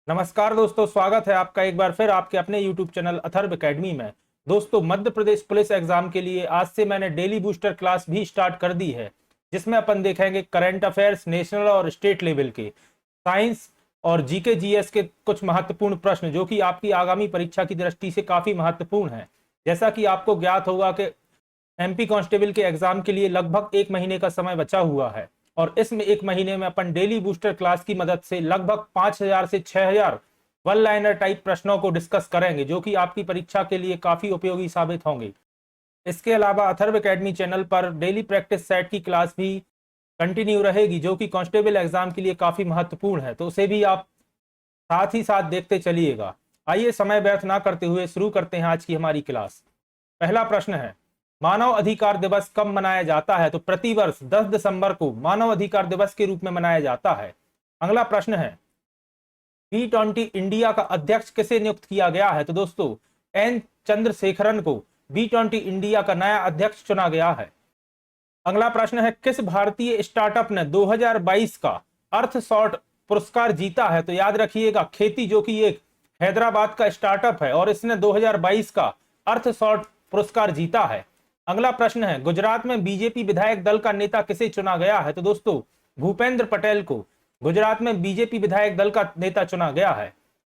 नमस्कार दोस्तों, स्वागत है आपका एक बार फिर आपके अपने YouTube चैनल अथर्व एकेडमी में। दोस्तों, मध्य प्रदेश पुलिस एग्जाम के लिए आज से मैंने डेली बूस्टर क्लास भी स्टार्ट कर दी है, जिसमें अपन देखेंगे करंट अफेयर्स नेशनल और स्टेट लेवल के, साइंस और जीके जीएस के कुछ महत्वपूर्ण प्रश्न जो कि आपकी आगामी परीक्षा की दृष्टि से काफी महत्वपूर्ण है। जैसा कि आपको ज्ञात होगा कि एमपी कांस्टेबल के एग्जाम के लिए लगभग एक महीने का समय बचा हुआ है और इसमें एक महीने में अपन डेली बूस्टर क्लास की मदद से लगभग 5000 से 6000 वन लाइनर टाइप प्रश्नों को डिस्कस करेंगे, जो कि आपकी परीक्षा के लिए काफी उपयोगी साबित होंगे। इसके अलावा अथर्व एकेडमी चैनल पर डेली प्रैक्टिस सेट की क्लास भी कंटिन्यू रहेगी, जो कि कांस्टेबल एग्जाम के लिए काफी महत्वपूर्ण है, तो उसे भी आप साथ ही साथ देखते चलिएगा। आइए समय व्यर्थ ना करते हुए शुरू करते हैं आज की हमारी क्लास। पहला प्रश्न है, मानव अधिकार दिवस कब मनाया जाता है? तो प्रतिवर्ष 10 दिसंबर को मानव अधिकार दिवस के रूप में मनाया जाता है। अगला प्रश्न है, B20 इंडिया का अध्यक्ष किसे नियुक्त किया गया है? तो दोस्तों एन चंद्रशेखरन को B20 इंडिया का नया अध्यक्ष चुना गया है। अगला प्रश्न है, किस भारतीय स्टार्टअप ने 2022 का अर्थ शॉर्ट पुरस्कार जीता है? तो याद रखिएगा खेती, जो कि एक हैदराबाद का स्टार्टअप है और इसने 2022 का अर्थ शॉर्ट पुरस्कार जीता है। अगला प्रश्न है, गुजरात में बीजेपी विधायक दल का नेता किसे चुना गया है? तो दोस्तों भूपेंद्र पटेल को गुजरात में बीजेपी विधायक दल का नेता चुना गया है।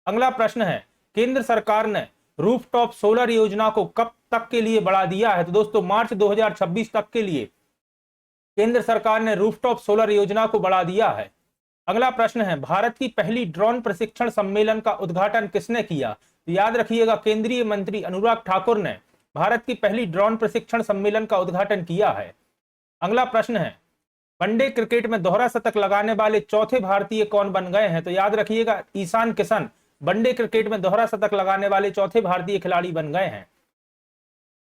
अगला प्रश्न है, केंद्र सरकार ने रूफटॉप सोलर योजना को कब तक के लिए बढ़ा दिया है? तो दोस्तों मार्च 2026 तक के लिए केंद्र सरकार ने रूफटॉप सोलर योजना को बढ़ा दिया है। अगला प्रश्न है, भारत की पहली ड्रोन प्रशिक्षण सम्मेलन का उद्घाटन किसने किया? तो याद रखिएगा केंद्रीय मंत्री अनुराग ठाकुर ने भारत की पहली ड्रोन प्रशिक्षण सम्मेलन का उद्घाटन किया है। अगला प्रश्न है, वनडे क्रिकेट में दोहरा शतक लगाने वाले चौथे भारतीय कौन बन गए हैं? तो याद रखिएगा ईशान किशन वनडे क्रिकेट में दोहरा शतक लगाने वाले चौथे भारतीय खिलाड़ी बन गए हैं।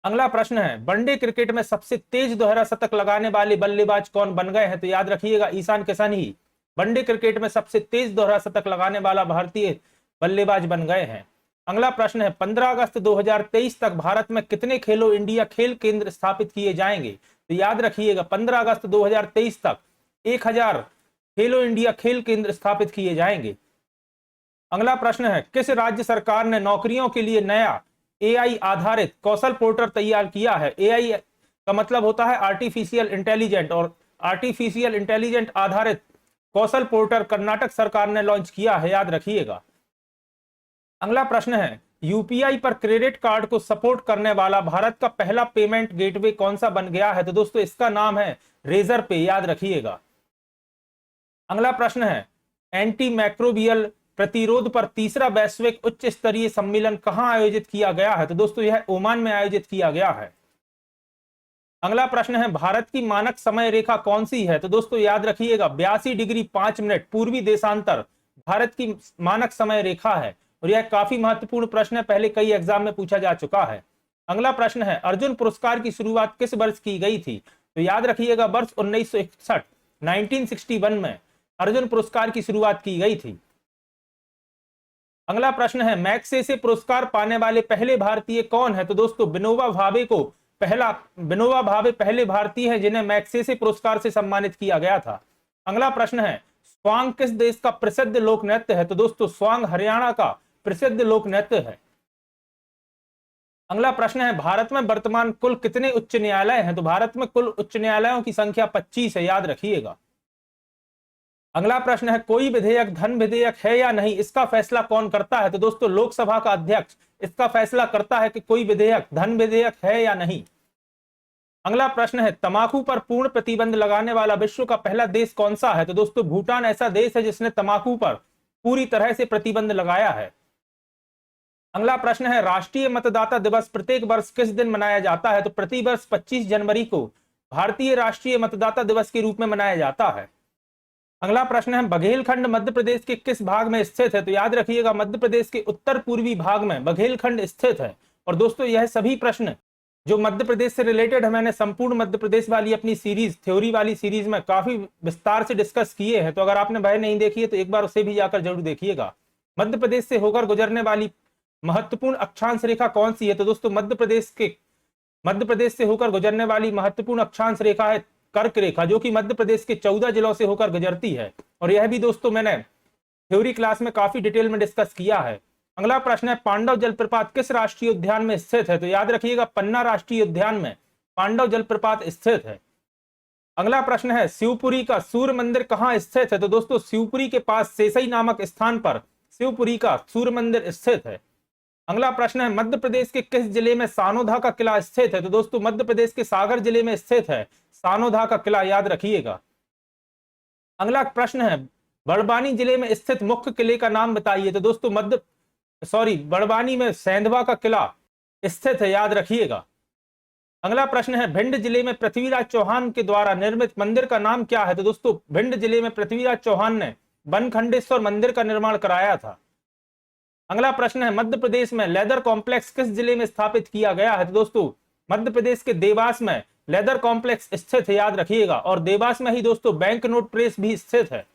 अगला प्रश्न है, वनडे क्रिकेट में सबसे तेज दोहरा शतक लगाने वाले बल्लेबाज कौन बन गए हैं? तो याद रखिएगा ईशान किशन ही वनडे क्रिकेट में सबसे तेज दोहरा शतक लगाने वाला भारतीय बल्लेबाज बन गए हैं। अगला प्रश्न है, 15 अगस्त 2023 तक भारत में कितने खेलो इंडिया खेल केंद्र स्थापित किए जाएंगे? तो याद रखिएगा 15 अगस्त 2023 तक 1000 खेलो इंडिया खेल केंद्र स्थापित किए जाएंगे। अगला प्रश्न है, किस राज्य सरकार ने नौकरियों के लिए नया एआई आधारित कौशल पोर्टल तैयार किया है? एआई का मतलब होता है आर्टिफिशियल इंटेलिजेंट, और आर्टिफिशियल इंटेलिजेंट आधारित कौशल पोर्टल कर्नाटक सरकार ने लॉन्च किया है, याद रखिएगा। अगला प्रश्न है, यूपीआई पर क्रेडिट कार्ड को सपोर्ट करने वाला भारत का पहला पेमेंट गेटवे कौन सा बन गया है? तो दोस्तों इसका नाम है रेजर पे, याद रखिएगा। अगला प्रश्न है, एंटी मैक्रोबियल प्रतिरोध पर तीसरा वैश्विक उच्च स्तरीय सम्मेलन कहां आयोजित किया गया है? तो दोस्तों यह ओमान में आयोजित किया गया है। अगला प्रश्न है, भारत की मानक समय रेखा कौन सी है? तो दोस्तों याद रखिएगा 82 डिग्री 5 मिनट पूर्वी देशांतर भारत की मानक समय रेखा है और यह काफी महत्वपूर्ण प्रश्न है, पहले कई एग्जाम में पूछा जा चुका है। अगला प्रश्न है, अर्जुन पुरस्कार की शुरुआत किस वर्ष की गई थी? तो याद रखिएगा वर्ष 1961 1961 में अर्जुन पुरस्कार की शुरुआत की गई थी। अगला प्रश्न है, मैग्सेसे पुरस्कार पाने वाले पहले भारतीय कौन है? तो दोस्तों विनोबा भावे पहले भारतीय हैं जिन्हें मैग्सेसे पुरस्कार से सम्मानित किया गया था। अगला प्रश्न है, स्वांग किस देश का प्रसिद्ध लोक नृत्य है? तो दोस्तों स्वांग हरियाणा का प्रसिद्ध लोक नृत्य है। अगला प्रश्न है, भारत में वर्तमान कुल कितने उच्च न्यायालय हैं? तो भारत में कुल उच्च न्यायालयों की संख्या 25 है, याद रखिएगा। अगला प्रश्न है, कोई विधेयक धन विधेयक है या नहीं, इसका फैसला कौन करता है? तो दोस्तों लोकसभा का अध्यक्ष इसका फैसला करता है कि कोई विधेयक धन विधेयक है या नहीं। अगला प्रश्न है, तंबाकू पर पूर्ण प्रतिबंध लगाने वाला विश्व का पहला देश कौन सा है? तो दोस्तों भूटान ऐसा देश है जिसने तंबाकू पर पूरी तरह से प्रतिबंध लगाया है। अगला प्रश्न है, राष्ट्रीय मतदाता दिवस प्रत्येक वर्ष किस दिन मनाया जाता है? तो प्रतिवर्ष 25 जनवरी को भारतीय राष्ट्रीय मतदाता दिवस के रूप में मनाया जाता है। अगला प्रश्न है, बघेलखंड मध्य प्रदेश के किस भाग में स्थित है? तो याद रखिएगा मध्य प्रदेश के उत्तर पूर्वी भाग में बघेलखंड स्थित है। और दोस्तों यह सभी प्रश्न जो मध्य प्रदेश से रिलेटेड है मैंने संपूर्ण मध्य प्रदेश वाली अपनी सीरीज थ्योरी वाली सीरीज में काफी विस्तार से डिस्कस किए हैं, तो अगर आपने वह नहीं देखी है तो एक बार उसे भी जाकर जरूर देखिएगा। मध्य प्रदेश से होकर गुजरने वाली महत्वपूर्ण अक्षांश रेखा कौन सी है? तो दोस्तों मध्य प्रदेश से होकर गुजरने वाली महत्वपूर्ण अक्षांश रेखा है कर्क रेखा, जो कि मध्य प्रदेश के 14 जिलों से होकर गुजरती है। और यह भी दोस्तों मैंने थ्योरी क्लास में काफी डिटेल में डिस्कस किया है। अगला प्रश्न है पांडव जलप्रपात किस राष्ट्रीय उद्यान में स्थित है? तो याद रखिएगा पन्ना राष्ट्रीय उद्यान में पांडव जलप्रपात स्थित है। अगला प्रश्न है शिवपुरी का सूर्य मंदिर कहां स्थित है? तो दोस्तों शिवपुरी के पास शेषई नामक स्थान पर शिवपुरी का सूर्य मंदिर स्थित है। अगला प्रश्न है मध्य प्रदेश के किस जिले में सानोधा का किला स्थित है? तो दोस्तों मध्य प्रदेश के सागर जिले में स्थित है सानोधा का किला, याद रखिएगा। अगला प्रश्न है बड़वानी जिले में स्थित मुख्य किले का नाम बताइए? तो दोस्तों बड़वानी में सेंधवा का किला स्थित है, याद रखिएगा। अगला प्रश्न है भिंड जिले में पृथ्वीराज चौहान के द्वारा निर्मित मंदिर का नाम क्या है? तो दोस्तों भिंड जिले में पृथ्वीराज चौहान ने बनखंडेश्वर मंदिर का निर्माण कराया था। अगला प्रश्न है मध्य प्रदेश में लेदर कॉम्प्लेक्स किस जिले में स्थापित किया गया है? तो दोस्तों मध्य प्रदेश के देवास में लेदर कॉम्प्लेक्स स्थित है, याद रखिएगा। और देवास में ही दोस्तों बैंक नोट प्रेस भी स्थित है।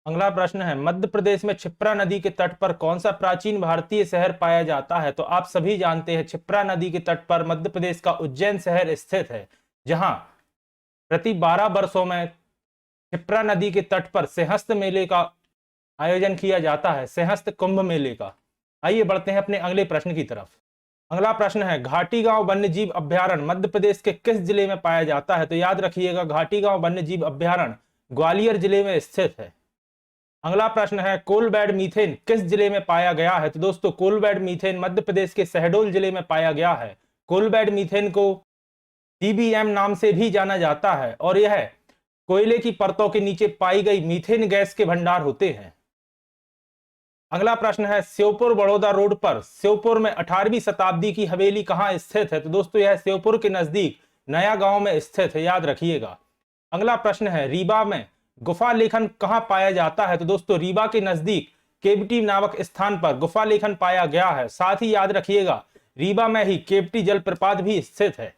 अगला प्रश्न है मध्य प्रदेश में क्षिप्रा नदी के तट पर कौन सा प्राचीन भारतीय शहर पाया जाता है? तो आप सभी जानते हैं क्षिप्रा नदी के तट पर मध्य प्रदेश का उज्जैन शहर स्थित है, जहां प्रति 12 वर्षों में क्षिप्रा नदी के तट पर सिंहस्थ मेले का आयोजन किया जाता है, सिंहस्थ कुंभ मेले का। आइए बढ़ते हैं अपने अगले प्रश्न की तरफ। अगला प्रश्न है घाटी गांव वन्यजीव अभ्यारण्य मध्य प्रदेश के किस जिले में पाया जाता है? तो याद रखिएगा घाटी गांव वन्यजीव अभ्यारण्य ग्वालियर जिले में स्थित है। अगला प्रश्न है कोल बेड मीथेन किस जिले में पाया गया है? तो दोस्तों coal bed methane Madhya Pradesh के शहडोल जिले में पाया गया है। कोल बेड मीथेन को सीबीएम नाम से भी जाना जाता है और यह कोयले की परतों के नीचे पाई गई मीथेन गैस के भंडार होते हैं। अगला प्रश्न है श्योपुर बड़ौदा रोड पर श्योपुर में 18वीं शताब्दी की हवेली कहां स्थित है? तो दोस्तों यह श्योपुर के नजदीक नया गांव में स्थित है, याद रखिएगा। अगला प्रश्न है रीवा में गुफा लेखन कहां पाया जाता है? तो दोस्तों रीवा के नजदीक केवटी नामक स्थान पर गुफा लेखन पाया गया है। साथ ही याद रखिएगा रीवा में ही केवटी जलप्रपात भी स्थित है।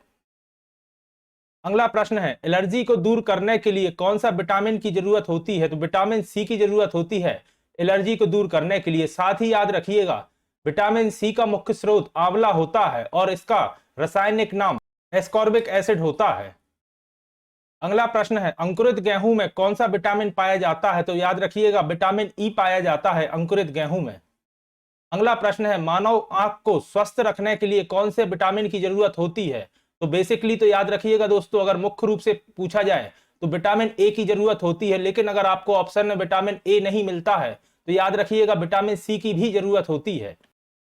अगला प्रश्न है एलर्जी को दूर करने के लिए कौन सा विटामिन की जरूरत होती है? तो विटामिन सी की जरूरत होती है एलर्जी को दूर करने के लिए। साथ ही याद रखिएगा विटामिन सी का मुख्य स्रोत आंवला होता है और इसका रासायनिक नाम एस्कॉर्बिक एसिड होता है। अगला प्रश्न है अंकुरित गेहूं में कौन सा विटामिन पाया जाता है? तो याद रखिएगा विटामिन ई पाया जाता है अंकुरित गेहूं में। अगला प्रश्न है मानव आंख को स्वस्थ रखने के लिए कौन से विटामिन की जरूरत होती है? तो बेसिकली तो याद रखिएगा दोस्तों अगर मुख्य रूप से पूछा जाए तो विटामिन ए की जरूरत होती है, लेकिन अगर आपको ऑप्शन में विटामिन ए नहीं मिलता है तो याद रखिएगा विटामिन सी की भी जरूरत होती है।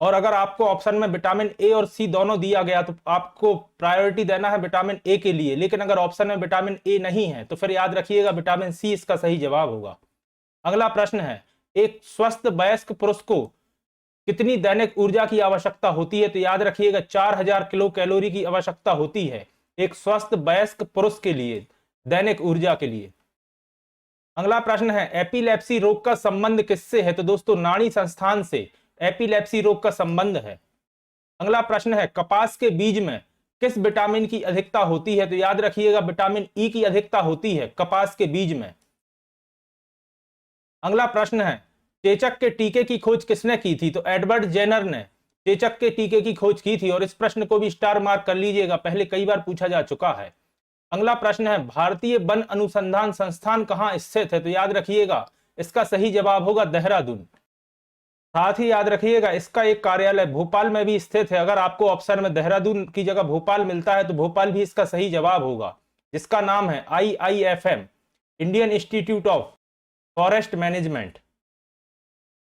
और अगर आपको ऑप्शन में विटामिन ए और सी दोनों दिया गया तो आपको प्रायोरिटी देना है विटामिन ए के लिए, लेकिन अगर ऑप्शन में विटामिन ए नहीं है तो फिर याद रखिएगा विटामिन सी इसका सही जवाब होगा। अगला प्रश्न है एक स्वस्थ वयस्क पुरुष को कितनी दैनिक ऊर्जा की आवश्यकता होती है? तो याद रखिएगा 4000 किलो कैलोरी की आवश्यकता होती है एक स्वस्थ वयस्क पुरुष के लिए दैनिक ऊर्जा के लिए। अगला प्रश्न है एपिलेप्सी रोग का संबंध किससे है? तो दोस्तों नाड़ी संस्थान से एपिलेप्सी रोग का संबंध है। अगला प्रश्न है कपास के बीज में किस विटामिन की अधिकता होती है? तो याद रखिएगा विटामिन ई की अधिकता होती है कपास के बीज में। अगला प्रश्न है चेचक के टीके की खोज किसने की थी? तो एडवर्ड जेनर ने चेचक के टीके की खोज की थी और इस प्रश्न को भी स्टार मार्क कर लीजिएगा, पहले कई बार पूछा जा चुका है। अगला प्रश्न है भारतीय वन अनुसंधान संस्थान कहां स्थित है? तो याद रखिएगा इसका सही जवाब होगा देहरादून। साथ ही याद रखिएगा इसका एक कार्यालय भोपाल में भी स्थित है। अगर आपको ऑप्शन में देहरादून की जगह भोपाल मिलता है तो भोपाल भी इसका सही जवाब होगा, जिसका नाम है IIFM Indian institute of forest management.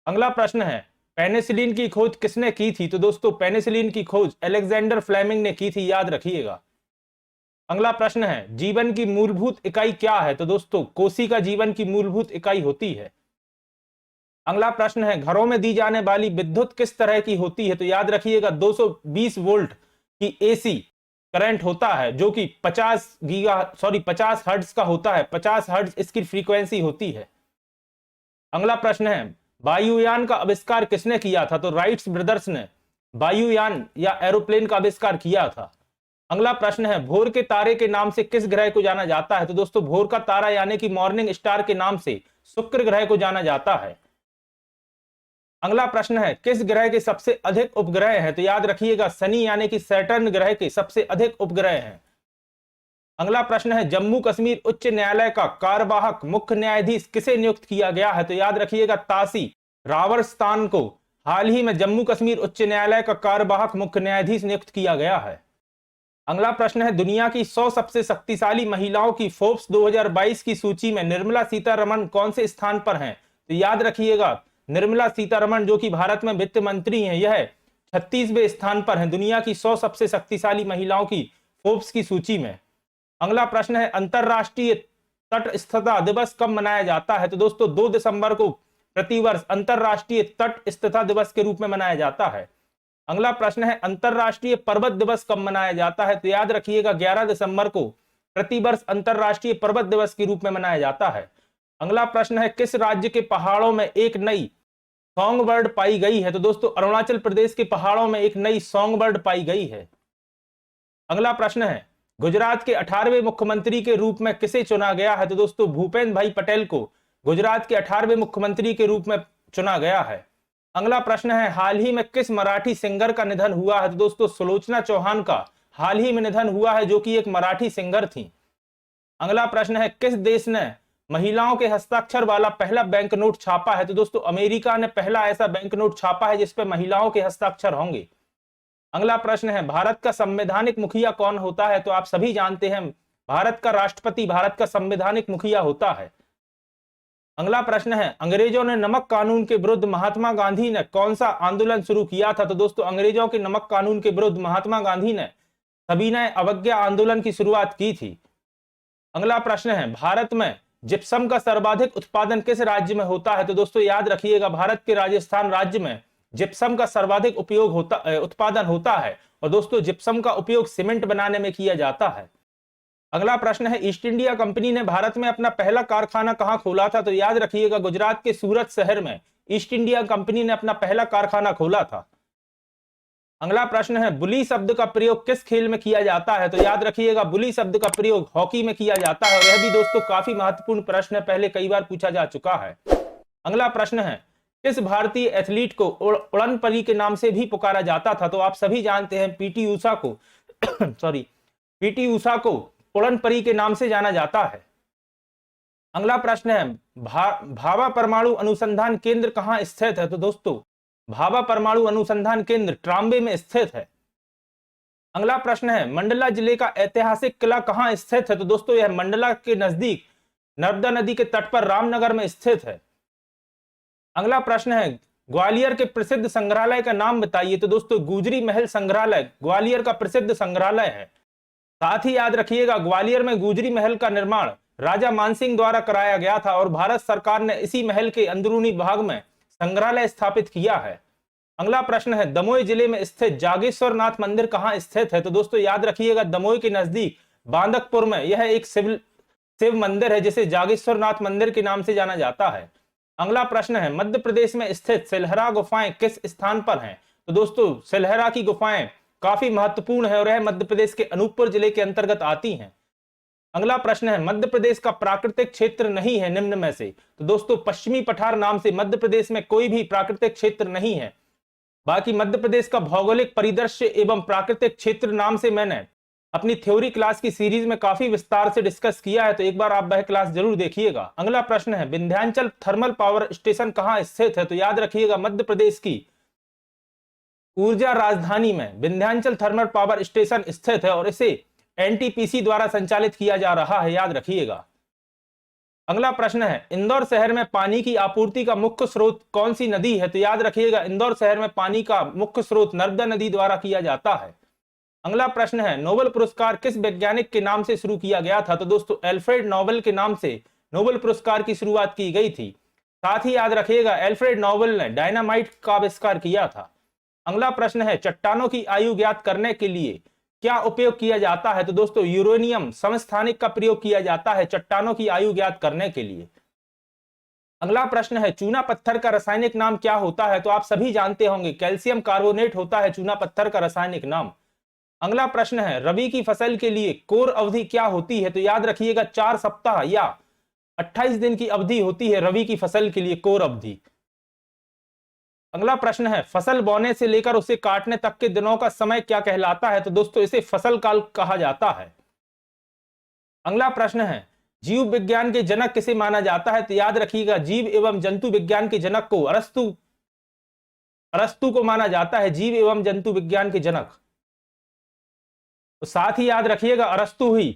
अगला प्रश्न है पेनिसिलिन की खोज किसने की थी? तो दोस्तों पेनिसिलिन की खोज अलेक्जेंडर फ्लेमिंग ने की थी, याद रखिएगा। अगला प्रश्न है जीवन की मूलभूत इकाई क्या है? तो दोस्तों कोशिका जीवन की मूलभूत इकाई होती है। अगला प्रश्न है घरों में दी जाने वाली विद्युत किस तरह की होती है? तो याद रखिएगा 220 वोल्ट की AC करंट होता है जो कि 50 हर्ट्ज का होता है, 50 हर्ट्ज इसकी फ्रीक्वेंसी होती है। अगला प्रश्न है वायुयान का आविष्कार किसने किया था? तो राइट्स ब्रदर्स ने वायुयान या एरोप्लेन का आविष्कार किया था। अगला प्रश्न है भोर के तारे के नाम से किस ग्रह को जाना जाता है? तो दोस्तों भोर का तारा यानी कि मॉर्निंग स्टार के नाम से शुक्र ग्रह को जाना जाता है। अगला प्रश्न है किस ग्रह के सबसे अधिक उपग्रह हैं? तो याद रखिएगा शनि यानी कि सैटर्न ग्रह के सबसे अधिक उपग्रह हैं। अगला प्रश्न है जम्मू कश्मीर उच्च न्यायालय का कार्यवाहक मुख्य न्यायाधीश किसे नियुक्त किया गया है? तो याद रखिएगा तासी रावरस्तान को हाल ही में जम्मू कश्मीर उच्च न्यायालय का कार्यवाहक मुख्य न्यायाधीश नियुक्त किया गया है। अगला प्रश्न है दुनिया की 100 सबसे शक्तिशाली महिलाओं की फोर्ब्स 2022 की सूची में निर्मला सीतारमण कौन से स्थान पर हैं? तो याद रखिएगा निर्मला सीतारमण जो कि भारत में वित्त मंत्री हैं, यह 36वें स्थान पर हैं दुनिया की 100 सबसे शक्तिशाली महिलाओं की फोर्ब्स की सूची में। अगला प्रश्न है अंतरराष्ट्रीय तटस्थता दिवस कब मनाया जाता है? तो दोस्तों 2 दिसंबर को प्रतिवर्ष अंतरराष्ट्रीय तटस्थता दिवस के रूप में मनाया जाता है। अगला प्रश्न है अंतरराष्ट्रीय पर्वत दिवस कब मनाया जाता है? तो याद रखिएगा 11 दिसंबर को प्रतिवर्ष अंतरराष्ट्रीय पर्वत दिवस के रूप में मनाया जाता है। अगला प्रश्न है किस राज्य के पहाड़ों में एक नई सॉन्ग बर्ड पाई गई है? तो दोस्तों अरुणाचल प्रदेश के पहाड़ों में एक नई सॉन्ग बर्ड पाई गई है। अगला प्रश्न है गुजरात के 18वें मुख्यमंत्री के रूप में किसे चुना गया है? तो दोस्तों भूपेंद्र भाई पटेल को गुजरात के 18वें मुख्यमंत्री के रूप में चुना गया है। अगला प्रश्न है हाल ही में किस मराठी सिंगर का निधन हुआ है? तो दोस्तों सुलोचना चौहान का हाल ही में निधन हुआ है जो कि एक मराठी सिंगर थी। अगला प्रश्न है किस देश ने महिलाओं के हस्ताक्षर वाला पहला बैंक नोट छापा है? तो दोस्तों अमेरिका ने पहला ऐसा बैंक नोट छापा है जिसपे महिलाओं के हस्ताक्षर होंगे। अगला प्रश्न है भारत का संवैधानिक मुखिया कौन होता है? तो आप सभी जानते हैं भारत का राष्ट्रपति भारत का संवैधानिक मुखिया होता है। अगला प्रश्न है अंग्रेजों ने नमक कानून के विरुद्ध महात्मा गांधी ने कौन सा आंदोलन शुरू किया था? तो दोस्तों अंग्रेजों के नमक कानून के विरुद्ध महात्मा गांधी ने सविनय अवज्ञा आंदोलन की शुरुआत की थी। अगला प्रश्न है भारत में जिप्सम का सर्वाधिक उत्पादन किस राज्य में होता है? तो दोस्तों याद रखिएगा भारत के राजस्थान राज्य में जिप्सम का सर्वाधिक उत्पादन होता है और दोस्तों जिप्सम का उपयोग सीमेंट बनाने में किया जाता है। अगला प्रश्न है ईस्ट इंडिया कंपनी ने भारत में अपना पहला कारखाना कहां खोला था? तो याद रखिएगा गुजरात के सूरत शहर में ईस्ट इंडिया कंपनी ने अपना पहला कारखाना खोला था। अगला प्रश्न है बुली शब्द का प्रयोग किस खेल में किया जाता है? तो याद रखिएगा बुली शब्द का प्रयोग हॉकी में किया जाता है और यह भी दोस्तों काफी महत्वपूर्ण प्रश्न है, पहले कई बार पूछा जा चुका है। अगला प्रश्न है किस भारतीय एथलीट को उड़न परी के नाम से भी पुकारा जाता था? तो आप सभी जानते हैं पीटी उषा को पीटी उषा को उड़न परी के नाम से जाना जाता है। अगला प्रश्न है भाभा परमाणु अनुसंधान केंद्र कहां स्थित है? तो दोस्तों भाभा परमाणु अनुसंधान केंद्र ट्राम्बे में स्थित है। अगला प्रश्न है मंडला जिले का ऐतिहासिक किला कहां स्थित है? तो दोस्तों यह मंडला के नजदीक नर्मदा नदी के तट पर रामनगर में स्थित है। अगला प्रश्न है ग्वालियर के प्रसिद्ध संग्रहालय का नाम बताइए? तो दोस्तों गुजरी महल संग्रहालय ग्वालियर का प्रसिद्ध संग्रहालय है। साथ ही याद रखिएगा ग्वालियर में गुजरी महल का निर्माण राजा मानसिंह द्वारा कराया गया था और भारत सरकार ने इसी महल के अंदरूनी भाग में संग्रहालय स्थापित किया है। अगला प्रश्न है दमोह जिले में स्थित जागेश्वर नाथ मंदिर कहां स्थित है? तो दोस्तों याद रखिएगा दमोह के नजदीक बांदकपुर में यह एक शिव मंदिर है जिसे जागेश्वर नाथ मंदिर के नाम से जाना जाता है। अगला प्रश्न है मध्य प्रदेश में स्थित सिलहरा गुफाएं किस स्थान पर हैं? तो दोस्तों सिलहरा की गुफाएं काफी महत्वपूर्ण है और यह मध्य प्रदेश के अनूपपुर जिले के अंतर्गत आती हैं। अगला प्रश्न है मध्य प्रदेश का प्राकृतिक क्षेत्र नहीं है निम्न में से? तो दोस्तों पश्चिमी पठार नाम से मध्य प्रदेश में कोई भी प्राकृतिक क्षेत्र नहीं है। बाकी मध्य प्रदेश का भौगोलिक परिदृश्य एवं प्राकृतिक क्षेत्र नाम से मैंने अपनी थ्योरी क्लास की सीरीज में काफी विस्तार से डिस्कस किया है, तो एक बार आप वह क्लास जरूर देखिएगा। अगला प्रश्न है विंध्याचल थर्मल पावर स्टेशन कहां स्थित है? तो याद रखिएगा मध्य प्रदेश की ऊर्जा राजधानी में विंध्याचल थर्मल पावर स्टेशन स्थित है और इसे एनटीपीसी द्वारा संचालित किया जा रहा है, याद रखिएगा। अगला प्रश्न है इंदौर शहर में पानी की आपूर्ति का मुख्य स्रोत कौन सी नदी है? तो याद रखिएगा इंदौर शहर में पानी का मुख्य स्रोत नर्मदा नदी द्वारा किया जाता है। अगला प्रश्न है नोबेल पुरस्कार किस वैज्ञानिक के नाम से शुरू किया गया था? तो दोस्तों एल्फ्रेड नोबेल के नाम से नोबेल पुरस्कार की शुरुआत की गई थी। साथ ही याद रखिएगा एल्फ्रेड नोबेल ने डायनामाइट का आविष्कार किया था। अगला प्रश्न है चट्टानों की आयु ज्ञात करने के लिए क्या उपयोग किया जाता है? तो दोस्तों यूरेनियम समस्थानिक का प्रयोग किया जाता है चट्टानों की आयु ज्ञात करने के लिए। अगला प्रश्न है चूना पत्थर का रासायनिक नाम क्या होता है? तो आप सभी जानते होंगे कैल्शियम कार्बोनेट होता है चूना पत्थर का रासायनिक नाम। अगला प्रश्न है रबी की फसल के लिए कोर अवधि क्या होती है? तो याद रखिएगा 4 सप्ताह या 28 दिन की अवधि होती है रबी की फसल के लिए कोर अवधि। अगला प्रश्न है फसल बोने से लेकर उसे काटने तक के दिनों का समय क्या कहलाता है? तो दोस्तों इसे फसल काल कहा जाता है। अगला प्रश्न है, जीव विज्ञान के जनक किसे माना जाता है? तो याद रखिएगा जीव एवं जंतु विज्ञान के जनक को अरस्तु को माना जाता है जीव एवं जंतु विज्ञान के जनक। तो साथ ही याद रखिएगा अरस्तु ही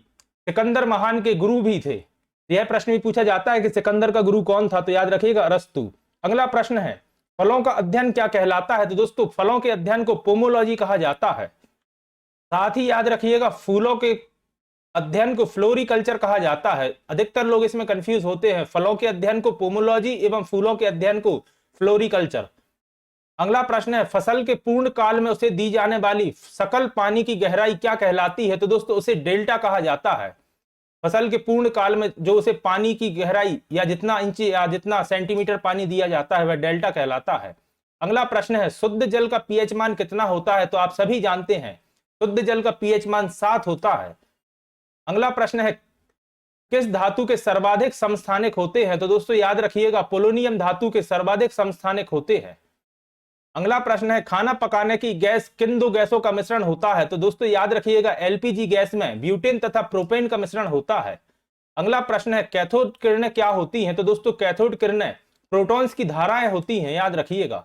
सिकंदर महान के गुरु भी थे। यह प्रश्न भी पूछा जाता है कि सिकंदर का गुरु कौन था? तो याद रखिएगा अरस्तु। अगला प्रश्न है, फलों का अध्ययन क्या कहलाता है? तो दोस्तों फलों के अध्ययन को पोमोलॉजी कहा जाता है। साथ ही याद रखिएगा फूलों के अध्ययन को फ्लोरिकल्चर कहा जाता है। अधिकतर लोग इसमें कंफ्यूज होते हैं, फलों के अध्ययन को पोमोलॉजी एवं फूलों के अध्ययन को फ्लोरिकल्चर। अगला प्रश्न है, फसल के पूर्ण काल में उसे दी जाने वाली सकल पानी की गहराई क्या कहलाती है? तो दोस्तों उसे डेल्टा कहा जाता है। फसल के पूर्ण काल में जो उसे पानी की गहराई या जितना इंच या जितना सेंटीमीटर पानी दिया जाता है वह डेल्टा कहलाता है। अगला प्रश्न है, शुद्ध जल का पीएच मान कितना होता है? तो आप सभी जानते हैं शुद्ध जल का पीएच मान 7 होता है। अगला प्रश्न है, किस धातु के सर्वाधिक समस्थानिक होते हैं? तो दोस्तों याद रखिएगा पोलोनियम धातु के सर्वाधिक समस्थानिक होते हैं। अगला प्रश्न है, खाना पकाने की गैस किन दो गैसों का मिश्रण होता है? तो दोस्तों याद रखिएगा एलपीजी गैस में ब्यूटेन तथा प्रोपेन का मिश्रण होता है। अगला प्रश्न है, कैथोड किरणें क्या होती हैं? तो दोस्तों कैथोड किरणें प्रोटॉन्स की धाराएं होती हैं, याद रखिएगा।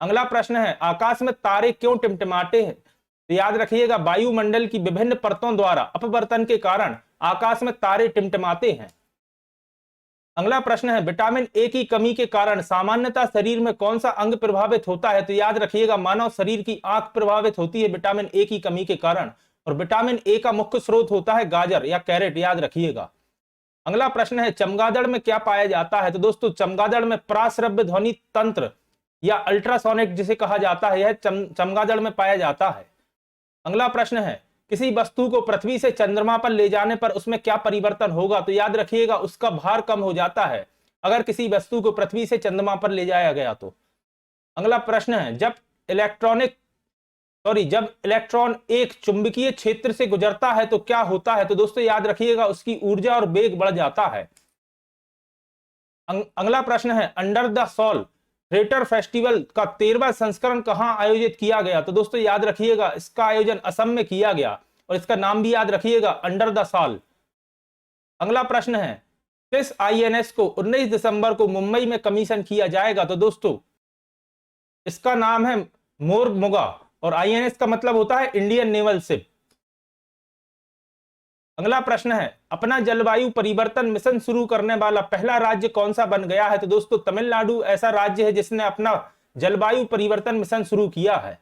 अगला प्रश्न है, आकाश में तारे क्यों टिमटिमाते हैं? तो याद रखिएगा वायुमंडल की विभिन्न परतों द्वारा अपवर्तन के कारण आकाश में तारे टिमटिमाते हैं। अगला प्रश्न है, विटामिन ए की कमी के कारण सामान्यतः शरीर में कौन सा अंग प्रभावित होता है? तो याद रखिएगा मानव शरीर की आंख प्रभावित होती है विटामिन ए की कमी के कारण, और विटामिन ए का मुख्य स्रोत होता है गाजर या कैरेट, याद रखिएगा। अगला प्रश्न है, चमगादड़ में क्या पाया जाता है? तो दोस्तों चमगादड़ में पराश्रव्य ध्वनि तंत्र या अल्ट्रासोनिक जिसे कहा जाता है, यह चमगादड़ में पाया जाता है। अगला प्रश्न है, किसी वस्तु को पृथ्वी से चंद्रमा पर ले जाने पर उसमें क्या परिवर्तन होगा? तो याद रखिएगा उसका भार कम हो जाता है अगर किसी वस्तु को पृथ्वी से चंद्रमा पर ले जाया गया तो। अगला प्रश्न है, जब इलेक्ट्रॉन एक चुंबकीय क्षेत्र से गुजरता है तो क्या होता है? तो दोस्तों याद रखिएगा उसकी ऊर्जा और वेग बढ़ जाता है। अगला प्रश्न है, under the Sal theatre festival का 13वां संस्करण कहां आयोजित किया गया? तो दोस्तों याद रखिएगा इसका आयोजन असम में किया गया और इसका नाम भी याद रखिएगा अंडर द सॉल। अगला प्रश्न है, किस आईएनएस को 19 दिसंबर को मुंबई में कमीशन किया जाएगा? तो दोस्तों इसका नाम है मोरमुगा और आईएनएस का मतलब होता है इंडियन नेवल शिप। अगला प्रश्न है, अपना जलवायु परिवर्तन मिशन शुरू करने वाला पहला राज्य कौन सा बन गया है? तो दोस्तों तमिलनाडु ऐसा राज्य है जिसने अपना जलवायु परिवर्तन मिशन शुरू किया है।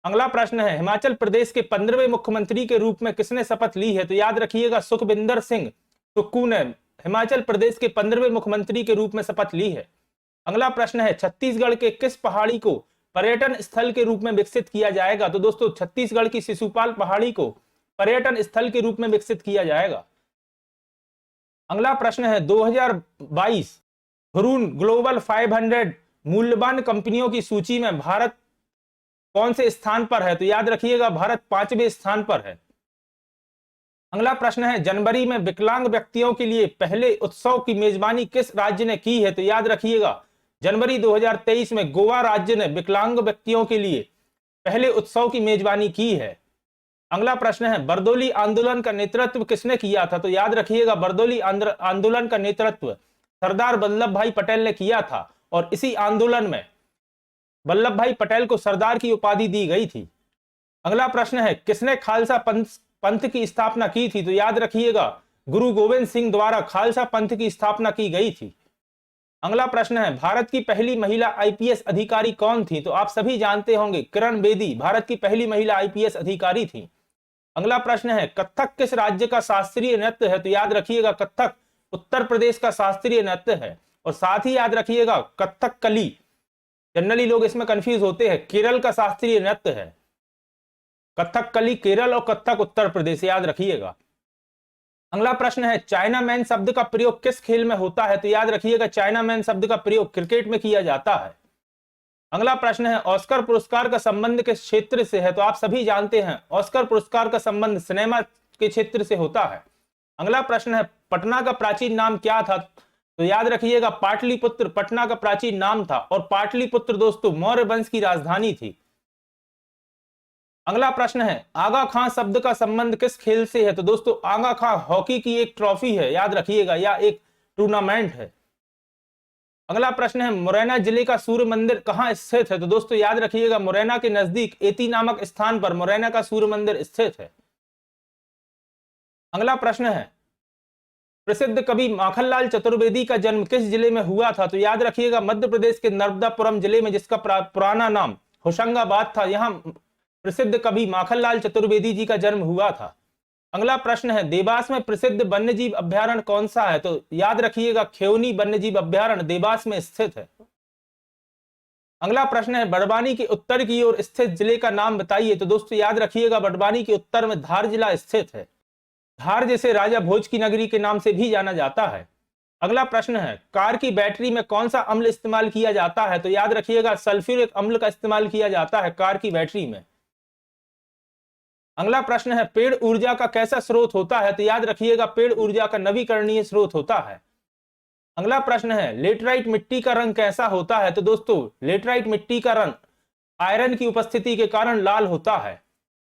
अगला प्रश्न है, हिमाचल प्रदेश के 15वें मुख्यमंत्री के रूप में किसने शपथ ली है? तो याद रखिएगा सुखविंदर सिंह सुक्खू ने हिमाचल प्रदेश के 15वें मुख्यमंत्री के रूप में शपथ ली है। अगला प्रश्न है, छत्तीसगढ़ के किस पहाड़ी को पर्यटन स्थल के रूप में विकसित किया जाएगा? तो दोस्तों छत्तीसगढ़ की शिशुपाल पहाड़ी को पर्यटन स्थल के रूप में विकसित किया जाएगा। अगला प्रश्न है, 2022 हुरून ग्लोबल 500 मूल्यवान कंपनियों की सूची में भारत कौन से स्थान पर है? तो याद रखिएगा भारत 5वें स्थान पर है। अगला प्रश्न है, जनवरी में विकलांग व्यक्तियों के लिए पहले उत्सव की मेजबानी किस राज्य ने की है? तो याद रखिएगा जनवरी 2023 में गोवा राज्य ने विकलांग व्यक्तियों के लिए पहले उत्सव की मेजबानी की है। अगला प्रश्न है, बरदोली आंदोलन का नेतृत्व किसने किया था? तो याद रखिएगा बरदोली आंदोलन का नेतृत्व सरदार वल्लभ भाई पटेल ने किया था और इसी आंदोलन में वल्लभ भाई पटेल को सरदार की उपाधि दी गई थी। अगला प्रश्न है, किसने खालसा पंथ की स्थापना की थी? तो याद रखिएगा गुरु गोविंद सिंह द्वारा खालसा पंथ की स्थापना की गई थी। अगला प्रश्न है, भारत की पहली महिला आईपीएस अधिकारी कौन थी? तो आप सभी जानते होंगे किरण बेदी भारत की पहली महिला आईपीएस अधिकारी थी। अगला प्रश्न है, कथक किस राज्य का शास्त्रीय नृत्य है? तो याद रखिएगा कथक उत्तर प्रदेश का शास्त्रीय नृत्य है। और साथ ही याद रखिएगा कथकली, जनरली लोग इसमें कंफ्यूज होते हैं, केरल का शास्त्रीय नृत्य है। कथकली केरल और कथक उत्तर प्रदेश, याद रखिएगा। अगला प्रश्न है, चाइना मैन शब्द का प्रयोग किस खेल में होता है? तो याद रखिएगा चाइना मैन शब्द का प्रयोग क्रिकेट में किया जाता है। अगला प्रश्न है, ऑस्कर पुरस्कार का संबंध किस क्षेत्र से है? तो आप सभी जानते हैं ऑस्कर पुरस्कार का संबंध सिनेमा के क्षेत्र से होता है। अगला प्रश्न है, पटना का प्राचीन नाम क्या था? तो याद रखिएगा पाटलिपुत्र पटना का प्राचीन नाम था और पाटलिपुत्र दोस्तों मौर्य वंश की राजधानी थी। अगला प्रश्न है आगा खां शब्द का संबंध किस खेल से है? तो दोस्तों आगा खां हॉकी की एक ट्रॉफी है, याद रखिएगा, या एक टूर्नामेंट है। अगला प्रश्न है मुरैना जिले का सूर्य मंदिर कहां स्थित है? तो दोस्तों याद रखिएगा, मुरैना के नजदीक एती नामक स्थान पर मुरैना का सूर्य मंदिर स्थित है। अगला प्रश्न है प्रसिद्ध कवि माखनलाल चतुर्वेदी का जन्म किस जिले में हुआ था? तो याद रखिएगा मध्य प्रदेश के नर्मदापुरम जिले में, जिसका पुराना नाम होशंगाबाद था। यहां प्रसिद्ध कवि माखनलाल चतुर्वेदी जी का जन्म हुआ था। अगला प्रश्न है देवास में प्रसिद्ध वन्यजीव अभ्यारण्य कौन सा है? तो याद रखिएगा खेवनी वन्यजीव अभ्यारण्य देवास में स्थित है। अगला प्रश्न है बड़वानी के उत्तर की ओर स्थित जिले का नाम बताइए। तो दोस्तों याद रखिएगा बड़वानी के उत्तर में धार जिला स्थित है। धार जिसे राजा भोज की नगरी के नाम से भी जाना जाता है। अगला प्रश्न है कार की बैटरी में कौन सा अम्ल इस्तेमाल किया जाता है? तो याद रखिएगा सल्फ्यूरिक अम्ल का इस्तेमाल किया जाता है कार की बैटरी में। अगला प्रश्न है पेड़ ऊर्जा का कैसा स्रोत होता है? तो याद रखिएगा पेड़ ऊर्जा का नवीकरणीय स्रोत होता है। अगला प्रश्न है लेटराइट मिट्टी का रंग कैसा होता है? तो दोस्तों लेटराइट मिट्टी का रंग आयरन की उपस्थिति के कारण लाल होता है।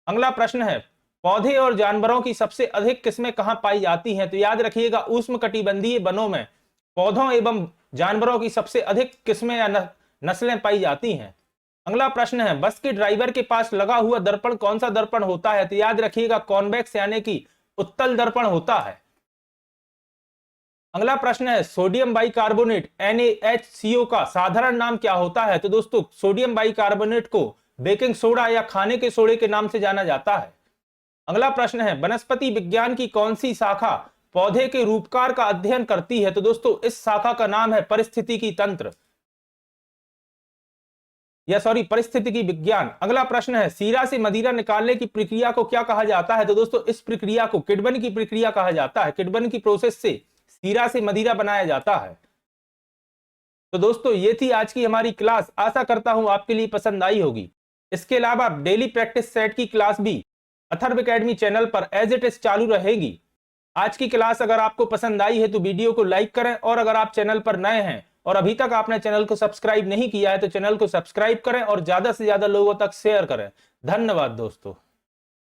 अगला प्रश्न है पौधे और जानवरों की सबसे अधिक किस्में कहां पाई जाती हैं? तो याद रखिएगा उष्णकटिबंधीय वनों में पौधों एवं जानवरों की सबसे अधिक किस्में या नस्लें पाई जाती हैं। अगला प्रश्न है बस के ड्राइवर के पास लगा हुआ दर्पण कौन सा दर्पण होता है? तो याद रखिएगा कॉन्वेक्स यानी कि उत्तल दर्पण होता है। अगला प्रश्न है सोडियम बाइकार्बोनेट NaHCO का साधारण नाम क्या होता है? तो दोस्तों सोडियम बाइकार्बोनेट को बेकिंग सोडा या खाने के सोडे के नाम से जाना जाता है। अगला प्रश्न है वनस्पति विज्ञान की कौन सी शाखा पौधे के रूपकार का अध्ययन करती है? तो दोस्तों इस शाखा का नाम है पारिस्थितिकी तंत्र या पारिस्थितिकी विज्ञान। अगला प्रश्न है सीरा से मदिरा निकालने की प्रक्रिया को क्या कहा जाता है? तो दोस्तों इस प्रक्रिया को किडबन की प्रक्रिया कहा जाता है। किडबन की प्रोसेस से सीरा से मदिरा बनाया जाता है। तो दोस्तों ये थी आज की हमारी क्लास, आशा करता हूं आपके लिए पसंद आई होगी। इसके अलावा डेली प्रैक्टिस सेट की क्लास भी अथर्व एकेडमी चैनल पर एज इट इज चालू रहेगी। आज की क्लास अगर आपको पसंद आई है तो वीडियो को लाइक करें, और अगर आप चैनल पर नए हैं और अभी तक आपने चैनल को सब्सक्राइब नहीं किया है तो चैनल को सब्सक्राइब करें और ज्यादा से ज्यादा लोगों तक शेयर करें। धन्यवाद दोस्तों।